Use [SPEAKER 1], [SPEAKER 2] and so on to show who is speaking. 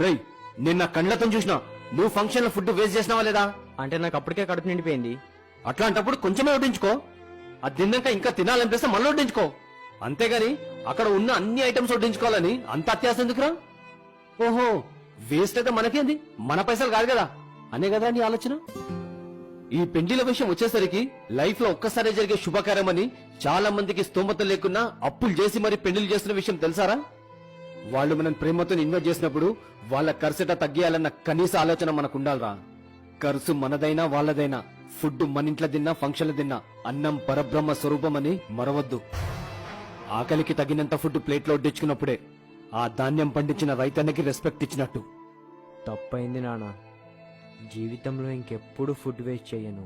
[SPEAKER 1] రేయ్, నిన్న కళ్ళతో చూసినా నువ్వు ఫంక్షన్ లో ఫుడ్ వేస్ట్ చేసినావా లేదా?
[SPEAKER 2] అంటే నాకు అప్పటికే కడుపు నిండిపోయింది.
[SPEAKER 1] అట్లాంటప్పుడు కొంచెమే వడ్డించుకో. అది తిన్నాక ఇంకా తినాలనిపిస్తే మళ్ళీ వడ్డించుకో. అంతేగాని అక్కడ ఉన్న అన్ని ఐటమ్స్ వడ్డించుకోవాలని అంత అత్యాస ఎందుకురా? ఓహో, వేస్ట్ అయితే మనకేంది, మన పైసలు కాదు కదా అనే కదా నీ ఆలోచన. ఈ పెండిల విషయం వచ్చేసరికి లైఫ్ లో ఒక్కసారి జరిగే శుభకార్యమని చాలా మందికి స్తోమత లేకున్నా అప్పులు చేసి మరి పెళ్లిలు చేస్తున్న విషయం తెలుసారా? వాళ్ళు మనం ప్రేమతో ఇన్వెస్ట్ చేసినప్పుడు వాళ్ళ ఖర్చుట తగ్గియాలన్న కనీస ఆలోచన మనకు ఉండాలరా. ఖర్చు మనదైనా వాళ్ళదైనా ఫుడ్ మన ఇంట్లో తిన్నా ఫంక్షన్లు తిన్నా అన్నం పరబ్రహ్మ స్వరూపం అని మరవద్దు. ఆకలికి తగినంత ఫుడ్ ప్లేట్లో వడ్డించుకున్నప్పుడే ఆ ధాన్యం పండించిన రైతన్నకి రెస్పెక్ట్ ఇచ్చినట్టు.
[SPEAKER 2] తప్పైంది నాన్న, జీవితంలో ఇంకెప్పుడు ఫుడ్ వేస్ట్ చెయ్యను.